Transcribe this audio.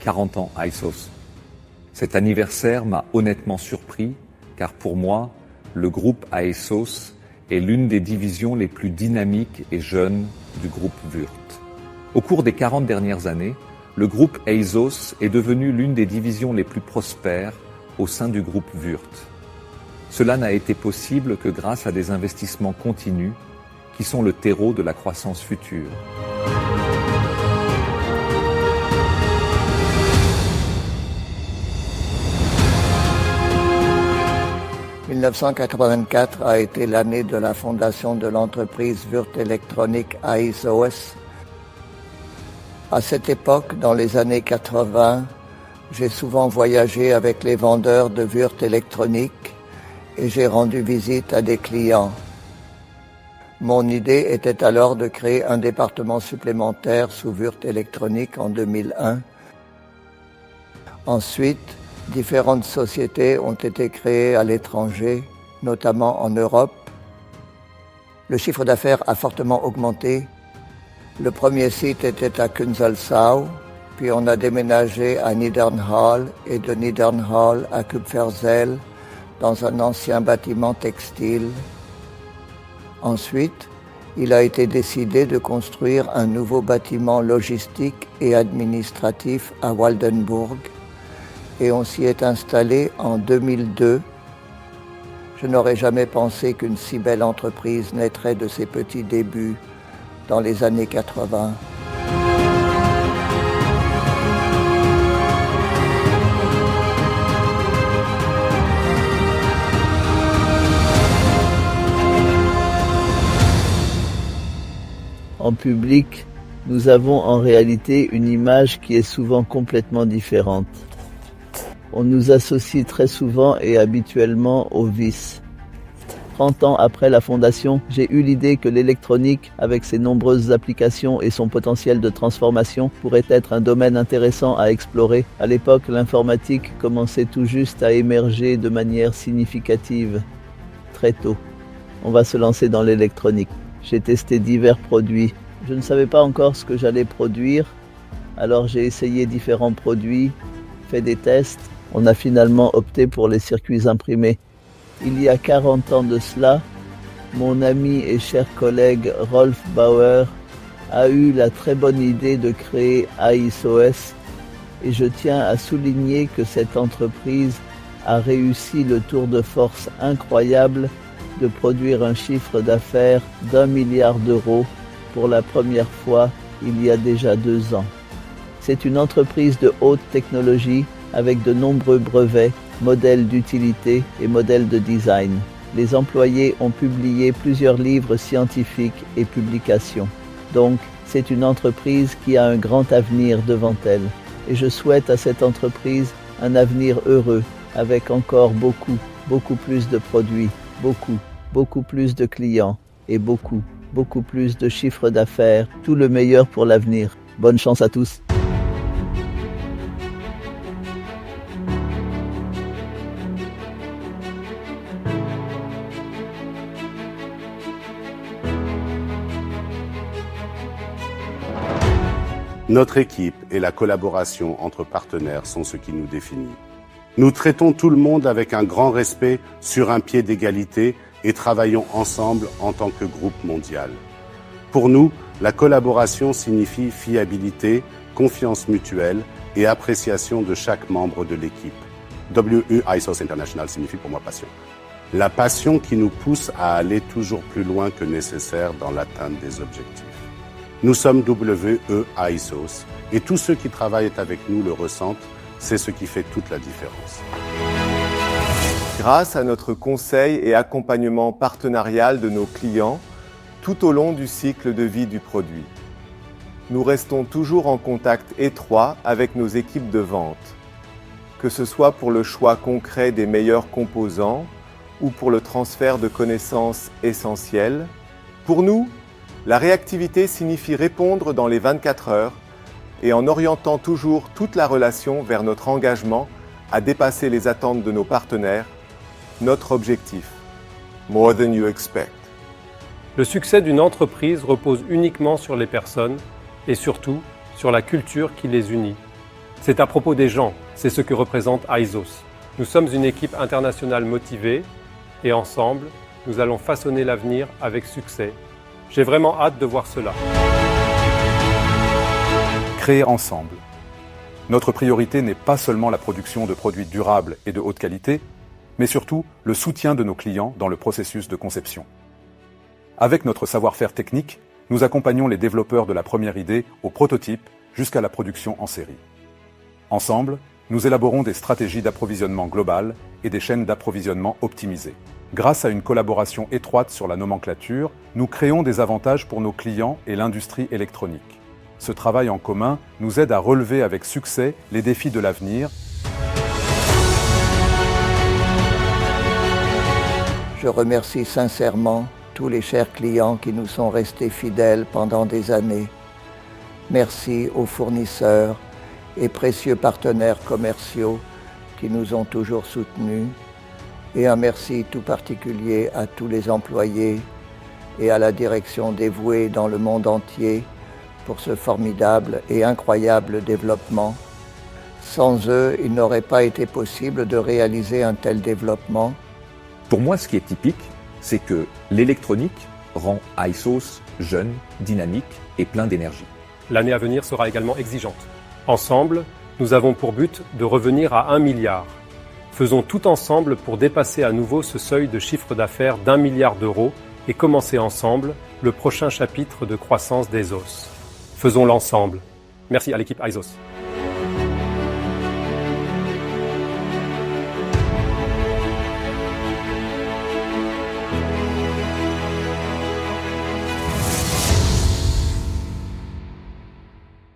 40 ans ISOS. Cet anniversaire m'a honnêtement surpris, car pour moi, le groupe ASOS est l'une des divisions les plus dynamiques et jeunes du groupe Würth. Au cours des 40 dernières années, le groupe ASOS est devenu l'une des divisions les plus prospères au sein du groupe Würth. Cela n'a été possible que grâce à des investissements continus qui sont le terreau de la croissance future. « 1984 a été l'année de la fondation de l'entreprise Würth Electronic ASOS. À cette époque, dans les années 80, j'ai souvent voyagé avec les vendeurs de Würth Electronic et j'ai rendu visite à des clients. Mon idée était alors de créer un département supplémentaire sous Würth Electronic en 2001. Ensuite, différentes sociétés ont été créées à l'étranger, notamment en Europe. Le chiffre d'affaires a fortement augmenté. Le premier site était à Künzelsau, puis on a déménagé à Niedernhall et de Niedernhall à Kupferzell dans un ancien bâtiment textile. Ensuite, il a été décidé de construire un nouveau bâtiment logistique et administratif à Waldenburg et on s'y est installé en 2002. Je n'aurais jamais pensé qu'une si belle entreprise naîtrait de ses petits débuts dans les années 80. En public, nous avons en réalité une image qui est souvent complètement différente. On nous associe très souvent et habituellement au vice. 30 ans après la fondation, j'ai eu l'idée que l'électronique, avec ses nombreuses applications et son potentiel de transformation, pourrait être un domaine intéressant à explorer. À l'époque, l'informatique commençait tout juste à émerger de manière significative, très tôt. On va se lancer dans l'électronique. J'ai testé divers produits. Je ne savais pas encore ce que j'allais produire, alors j'ai essayé différents produits, fait des tests. On a finalement opté pour les circuits imprimés. Il y a 40 ans de cela, mon ami et cher collègue Rolf Bauer a eu la très bonne idée de créer ASOS et je tiens à souligner que cette entreprise a réussi le tour de force incroyable de produire un chiffre d'affaires d'1 milliard d'euros pour la première fois il y a déjà 2 ans. C'est une entreprise de haute technologie avec de nombreux brevets, modèles d'utilité et modèles de design. Les employés ont publié plusieurs livres scientifiques et publications. Donc, c'est une entreprise qui a un grand avenir devant elle. Et je souhaite à cette entreprise un avenir heureux, avec encore beaucoup plus de produits, beaucoup plus de clients et beaucoup plus de chiffres d'affaires. Tout le meilleur pour l'avenir. Bonne chance à tous. Notre équipe et la collaboration entre partenaires sont ce qui nous définit. Nous traitons tout le monde avec un grand respect sur un pied d'égalité et travaillons ensemble en tant que groupe mondial. Pour nous, la collaboration signifie fiabilité, confiance mutuelle et appréciation de chaque membre de l'équipe. WE ISOS International signifie pour moi passion. La passion qui nous pousse à aller toujours plus loin que nécessaire dans l'atteinte des objectifs. Nous sommes WE ISOS et tous ceux qui travaillent avec nous le ressentent, c'est ce qui fait toute la différence. Grâce à notre conseil et accompagnement partenarial de nos clients tout au long du cycle de vie du produit, nous restons toujours en contact étroit avec nos équipes de vente, que ce soit pour le choix concret des meilleurs composants ou pour le transfert de connaissances essentielles. Pour nous, la réactivité signifie répondre dans les 24 heures et en orientant toujours toute la relation vers notre engagement à dépasser les attentes de nos partenaires, notre objectif. More than you expect. Le succès d'une entreprise repose uniquement sur les personnes et surtout sur la culture qui les unit. C'est à propos des gens, c'est ce que représente ISOS. Nous sommes une équipe internationale motivée et ensemble, nous allons façonner l'avenir avec succès. J'ai vraiment hâte de voir cela. Créer ensemble. Notre priorité n'est pas seulement la production de produits durables et de haute qualité, mais surtout le soutien de nos clients dans le processus de conception. Avec notre savoir-faire technique, nous accompagnons les développeurs de la première idée au prototype jusqu'à la production en série. Ensemble, nous élaborons des stratégies d'approvisionnement globales et des chaînes d'approvisionnement optimisées. Grâce à une collaboration étroite sur la nomenclature, nous créons des avantages pour nos clients et l'industrie électronique. Ce travail en commun nous aide à relever avec succès les défis de l'avenir. Je remercie sincèrement tous les chers clients qui nous sont restés fidèles pendant des années. Merci aux fournisseurs et précieux partenaires commerciaux qui nous ont toujours soutenus. Et un merci tout particulier à tous les employés et à la direction dévouée dans le monde entier pour ce formidable et incroyable développement. Sans eux, il n'aurait pas été possible de réaliser un tel développement. Pour moi, ce qui est typique, c'est que l'électronique rend ISOS jeune, dynamique et plein d'énergie. L'année à venir sera également exigeante. Ensemble, nous avons pour but de revenir à 1 milliard. Faisons tout ensemble pour dépasser à nouveau ce seuil de chiffre d'affaires d'1 milliard d'euros et commencer ensemble le prochain chapitre de croissance d'ISOS. Faisons-le ensemble. Merci à l'équipe ISOS.